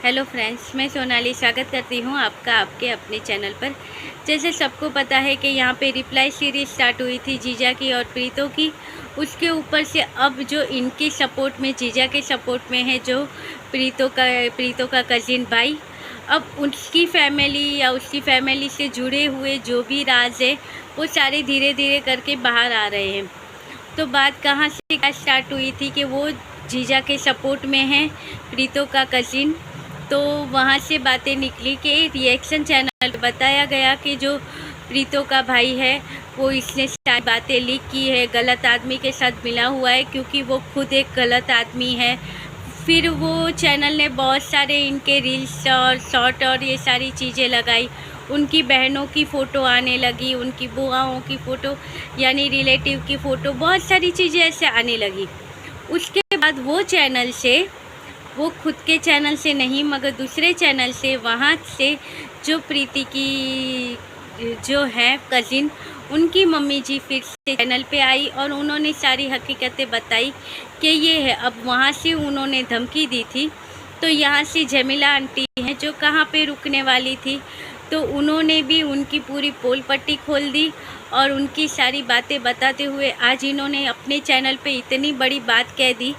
Hello friends, मैं सोनाली स्वागत करती हूँ आपका आपके अपने चैनल पर। जैसे सबको पता है कि यहाँ पे रिप्लाई सीरीज स्टार्ट हुई थी जीजा की और प्रीतो की। उसके ऊपर से अब जो इनके सपोर्ट में, जीजा के सपोर्ट में है जो प्रीतो का कज़िन भाई, अब उसकी फैमिली या उसकी फैमिली से जुड़े हुए जो भी राज है वो सारे धीरे धीरे करके बाहर आ रहे हैं। तो बात कहाँ से क्या स्टार्ट हुई थी कि वो जीजा के सपोर्ट में है प्रीतो का कज़िन। तो वहाँ से बातें निकली कि रिएक्शन चैनल पे बताया गया कि जो प्रीतो का भाई है वो इसने सारी बातें लीक की है, गलत आदमी के साथ मिला हुआ है क्योंकि वो खुद एक गलत आदमी है। फिर वो चैनल ने बहुत सारे इनके रील्स और शॉर्ट और ये सारी चीज़ें लगाई। उनकी बहनों की फ़ोटो आने लगी, उनकी बुआओं की फ़ोटो यानी रिलेटिव की फ़ोटो, बहुत सारी चीज़ें ऐसे आने लगी। उसके बाद वो खुद के चैनल से नहीं मगर दूसरे चैनल से, वहाँ से जो प्रीति की जो है कज़िन, उनकी मम्मी जी फिर से चैनल पे आई और उन्होंने सारी हकीकतें बताई कि ये है। अब वहाँ से उन्होंने धमकी दी थी। तो यहाँ से जमीला आंटी हैं जो कहाँ पे रुकने वाली थी, तो उन्होंने भी उनकी पूरी पोल पट्टी खोल दी और उनकी सारी बातें बताते हुए आज इन्होंने अपने चैनल पे इतनी बड़ी बात कह दी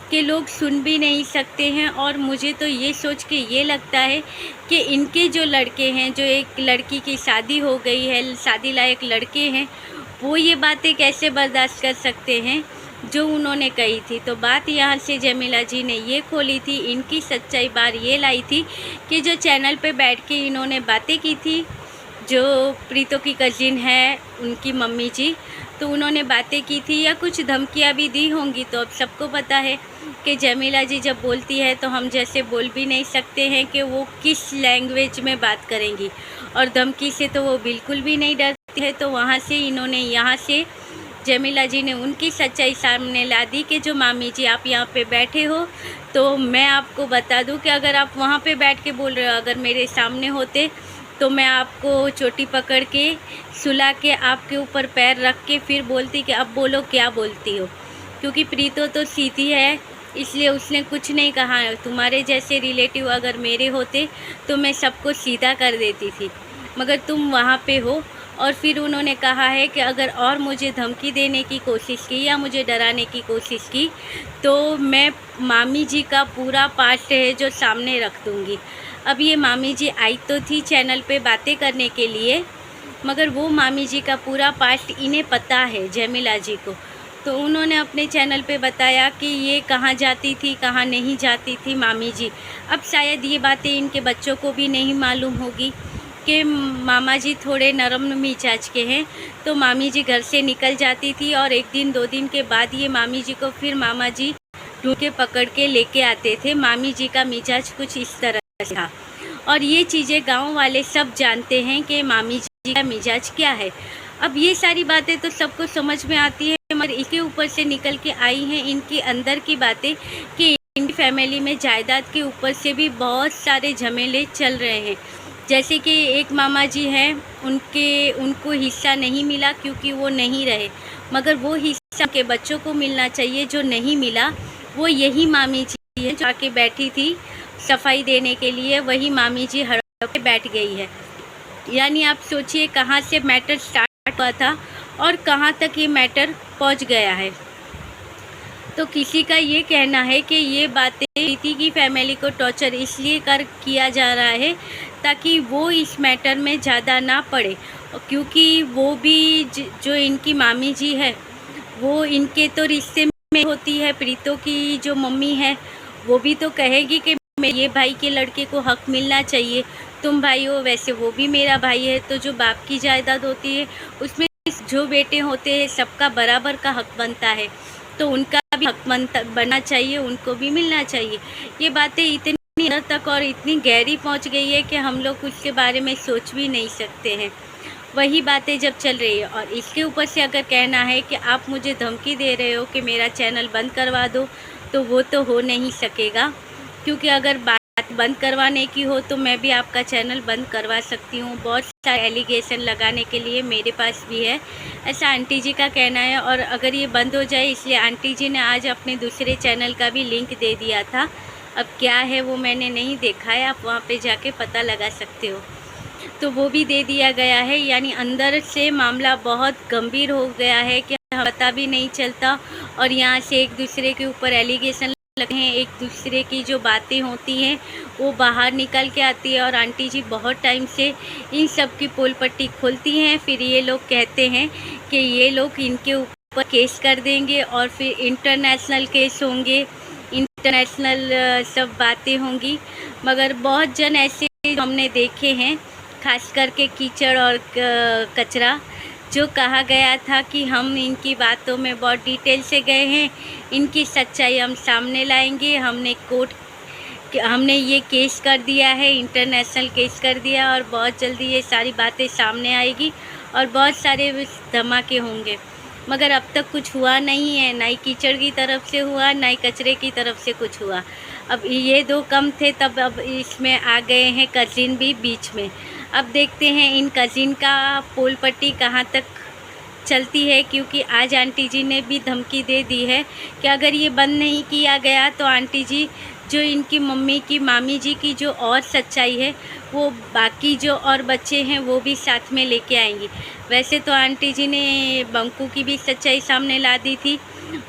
कि लोग सुन भी नहीं सकते हैं। और मुझे तो ये सोच के ये लगता है कि इनके जो लड़के हैं, जो एक लड़की की शादी हो गई है, शादी लायक लड़के हैं, वो ये बातें कैसे बर्दाश्त कर सकते हैं जो उन्होंने कही थी। तो बात यहाँ से जमीला जी ने ये खोली थी, इनकी सच्चाई बार ये लाई थी कि जो चैनल पे बैठ के इन्होंने बातें की थी, जो प्रीतो की कज़िन है उनकी मम्मी जी, तो उन्होंने बातें की थी या कुछ धमकियाँ भी दी होंगी। तो अब सबको पता है कि जमीला जी जब बोलती है तो हम जैसे बोल भी नहीं सकते हैं कि वो किस लैंग्वेज में बात करेंगी, और धमकी से तो वो बिल्कुल भी नहीं डरती है। तो वहाँ से इन्होंने, यहाँ से जमीला जी ने उनकी सच्चाई सामने ला दी कि जो मामी जी आप यहाँ पे बैठे हो, तो मैं आपको बता दूँ कि अगर आप वहाँ पे बैठ के बोल रहे हो, अगर मेरे सामने होते तो मैं आपको चोटी पकड़ के सुला के आपके ऊपर पैर रख के फिर बोलती कि अब बोलो क्या बोलती हो। क्योंकि प्रीतो तो सीधी है, इसलिए उसने कुछ नहीं कहा। तुम्हारे जैसे रिलेटिव अगर मेरे होते तो मैं सबको सीधा कर देती थी, मगर तुम वहाँ पे हो। और फिर उन्होंने कहा है कि अगर और मुझे धमकी देने की कोशिश की या मुझे डराने की कोशिश की तो मैं मामी जी का पूरा पास्ट है जो सामने रख दूँगी। अब ये मामी जी आई तो थी चैनल पे बातें करने के लिए, मगर वो मामी जी का पूरा पास्ट इन्हें पता है, जमीला जी को। तो उन्होंने अपने चैनल पे बताया कि ये कहाँ जाती थी, कहाँ नहीं जाती थी मामी जी। अब शायद ये बातें इनके बच्चों को भी नहीं मालूम होगी कि मामा जी थोड़े नरम मिजाज के हैं। तो मामी जी घर से निकल जाती थी और एक दिन 2 दिन के बाद ये मामी जी को फिर मामा जी ढूंढ के पकड़ के लेके आते थे। मामी जी का मिजाज कुछ इस तरह से था और ये चीज़ें गांव वाले सब जानते हैं कि मामी जी का मिजाज क्या है। अब ये सारी बातें तो सबको समझ में आती है, मगर इसके ऊपर से निकल के आई हैं इनकी अंदर की बातें कि इनकी फैमिली में जायदाद के ऊपर से भी बहुत सारे झमेले चल रहे हैं। जैसे कि एक मामा जी हैं, उनको हिस्सा नहीं मिला क्योंकि वो नहीं रहे, मगर वो हिस्सा के बच्चों को मिलना चाहिए जो नहीं मिला। वो यही मामी जी है जो आके बैठी थी सफाई देने के लिए, वही मामी जी हड़प के बैठ गई है। यानी आप सोचिए कहाँ से मैटर स्टार्ट हुआ था और कहाँ तक ये मैटर पहुँच गया है। तो किसी का ये कहना है कि ये बातें प्रीति की फैमिली को टॉर्चर इसलिए किया जा रहा है ताकि वो इस मैटर में ज़्यादा ना पड़े, क्योंकि वो भी जो इनकी मामी जी है वो इनके तो रिश्ते में होती है। प्रीतो की जो मम्मी है वो भी तो कहेगी कि ये भाई के लड़के को हक मिलना चाहिए, तुम भाई हो वैसे वो भी मेरा भाई है। तो जो बाप की जायदाद होती है उसमें जो बेटे होते हैं सबका बराबर का हक बनता है, तो उनका भी हक बनना चाहिए, उनको भी मिलना चाहिए। ये बातें इतनी अंदर तक और इतनी गहरी पहुंच गई है कि हम लोग उसके बारे में सोच भी नहीं सकते हैं। वही बातें जब चल रही है और इसके ऊपर से अगर कहना है कि आप मुझे धमकी दे रहे हो कि मेरा चैनल बंद करवा दो, तो वो तो हो नहीं सकेगा। क्योंकि अगर बात बंद करवाने की हो तो मैं भी आपका चैनल बंद करवा सकती हूँ। बहुत सारे एलिगेशन लगाने के लिए मेरे पास भी है, ऐसा आंटी जी का कहना है। और अगर ये बंद हो जाए, इसलिए आंटी जी ने आज अपने दूसरे चैनल का भी लिंक दे दिया था। अब क्या है वो मैंने नहीं देखा है, आप वहाँ पे जाके पता लगा सकते हो। तो वो भी दे दिया गया है, यानी अंदर से मामला बहुत गंभीर हो गया है कि पता भी नहीं चलता, और यहाँ से एक दूसरे के ऊपर एलिगेशन लगे हैं, एक दूसरे की जो बातें होती हैं वो बाहर निकल के आती है। और आंटी जी बहुत टाइम से इन सब की पोल पट्टी खोलती हैं, फिर ये लोग कहते हैं कि ये लोग इनके ऊपर केस कर देंगे और फिर इंटरनेशनल केस होंगे, इंटरनेशनल सब बातें होंगी। मगर बहुत जन ऐसे हमने देखे हैं, खास करके कीचड़ और कचरा, जो कहा गया था कि हम इनकी बातों में बहुत डिटेल से गए हैं, इनकी सच्चाई हम सामने लाएंगे, हमने ये केस कर दिया है, इंटरनेशनल केस कर दिया, और बहुत जल्दी ये सारी बातें सामने आएगी और बहुत सारे धमाके होंगे। मगर अब तक कुछ हुआ नहीं है, ना ही कीचड़ की तरफ से हुआ, ना ही कचरे की तरफ से कुछ हुआ। अब ये दो कम थे, तब अब इसमें आ गए हैं कज़िन भी बीच में। अब देखते हैं इन कज़िन का पोल पट्टी कहाँ तक चलती है, क्योंकि आज आंटी जी ने भी धमकी दे दी है कि अगर ये बंद नहीं किया गया तो आंटी जी जो इनकी मम्मी की मामी जी की जो और सच्चाई है वो बाकी जो और बच्चे हैं वो भी साथ में लेके आएंगी। वैसे तो आंटी जी ने बंकू की भी सच्चाई सामने ला दी थी,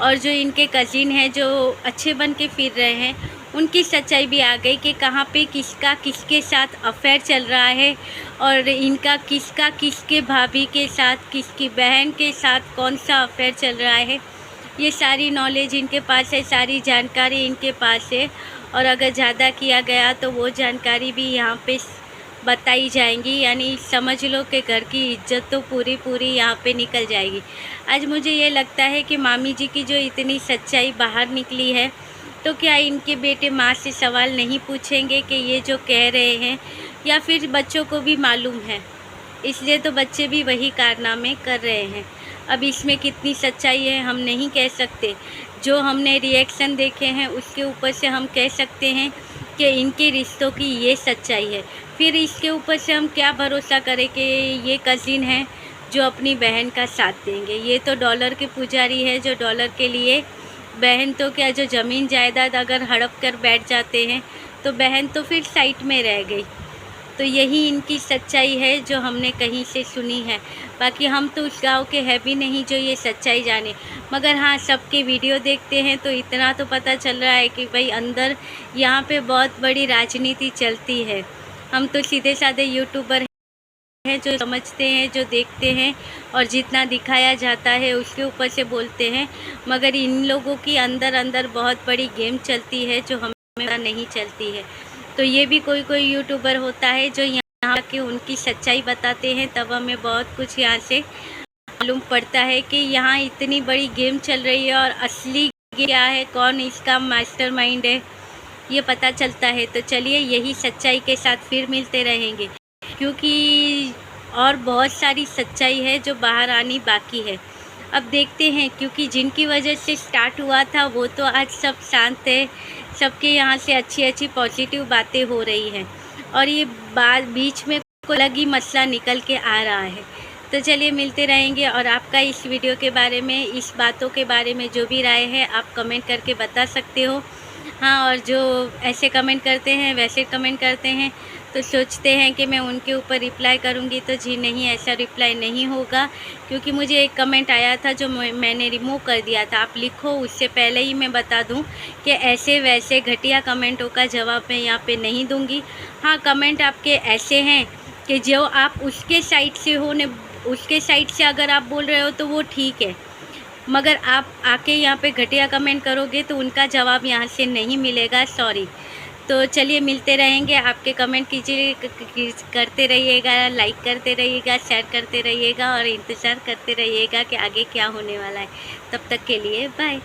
और जो इनके कज़िन हैं जो अच्छे बन के फिर रहे हैं उनकी सच्चाई भी आ गई कि कहाँ पे किसका किसके साथ अफेयर चल रहा है, और इनका किसका किसके भाभी के साथ, किसकी बहन के साथ कौन सा अफेयर चल रहा है। ये सारी नॉलेज इनके पास है, सारी जानकारी इनके पास है, और अगर ज़्यादा किया गया तो वो जानकारी भी यहाँ पे बताई जाएंगी, यानी समझ लो कि घर की इज्जत तो पूरी पूरी यहाँ पे निकल जाएगी। आज मुझे ये लगता है कि मामी जी की जो इतनी सच्चाई बाहर निकली है, तो क्या इनके बेटे माँ से सवाल नहीं पूछेंगे कि ये जो कह रहे हैं, या फिर बच्चों को भी मालूम है, इसलिए तो बच्चे भी वही कारनामे कर रहे हैं। अब इसमें कितनी सच्चाई है हम नहीं कह सकते, जो हमने रिएक्शन देखे हैं उसके ऊपर से हम कह सकते हैं कि इनके रिश्तों की ये सच्चाई है। फिर इसके ऊपर से हम क्या भरोसा करें कि ये कज़िन हैं जो अपनी बहन का साथ देंगे। ये तो डॉलर के पुजारी है, जो डॉलर के लिए बहन तो क्या, जो ज़मीन जायदाद अगर हड़प कर बैठ जाते हैं तो बहन तो फिर साइड में रह गई। तो यही इनकी सच्चाई है जो हमने कहीं से सुनी है। बाकी हम तो उस गांव के हैं भी नहीं जो ये सच्चाई जाने, मगर हाँ सबके वीडियो देखते हैं तो इतना तो पता चल रहा है कि भाई अंदर यहाँ पे बहुत बड़ी राजनीति चलती है। हम तो सीधे साधे यूट्यूबर हैं जो समझते हैं, जो देखते हैं, और जितना दिखाया जाता है उसके ऊपर से बोलते हैं, मगर इन लोगों की अंदर अंदर बहुत बड़ी गेम चलती है जो हमें पता नहीं चलती है। तो ये भी कोई कोई यूट्यूबर होता है जो यहाँ के उनकी सच्चाई बताते हैं, तब हमें बहुत कुछ यहाँ से मालूम पड़ता है कि यहाँ इतनी बड़ी गेम चल रही है, और असली क्या है, कौन इसका मास्टरमाइंड है, ये पता चलता है। तो चलिए यही सच्चाई के साथ फिर मिलते रहेंगे, क्योंकि और बहुत सारी सच्चाई है जो बाहर आनी बाकी है। अब देखते हैं, क्योंकि जिनकी वजह से स्टार्ट हुआ था वो तो आज सब शांत है, सबके यहाँ से अच्छी अच्छी पॉजिटिव बातें हो रही हैं, और ये बात बीच में कोई अलग ही मसला निकल के आ रहा है। तो चलिए मिलते रहेंगे, और आपका इस वीडियो के बारे में, इस बातों के बारे में जो भी राय है आप कमेंट करके बता सकते हो। हाँ, और जो ऐसे कमेंट करते हैं वैसे कमेंट करते हैं तो सोचते हैं कि मैं उनके ऊपर रिप्लाई करूंगी, तो जी नहीं, ऐसा रिप्लाई नहीं होगा, क्योंकि मुझे एक कमेंट आया था जो मैंने रिमूव कर दिया था। आप लिखो, उससे पहले ही मैं बता दूं कि ऐसे वैसे घटिया कमेंटों का जवाब मैं यहाँ पे नहीं दूंगी। हाँ, कमेंट आपके ऐसे हैं कि जो आप उसके साइड से हो ने, उसके साइड से अगर आप बोल रहे हो तो वो ठीक है, मगर आप आके यहाँ पे घटिया कमेंट करोगे तो उनका जवाब यहाँ से नहीं मिलेगा, सॉरी। तो चलिए मिलते रहेंगे, आपके कमेंट कीजिए, करते रहिएगा, लाइक करते रहिएगा, शेयर करते रहिएगा, और इंतज़ार करते रहिएगा कि आगे क्या होने वाला है। तब तक के लिए बाय।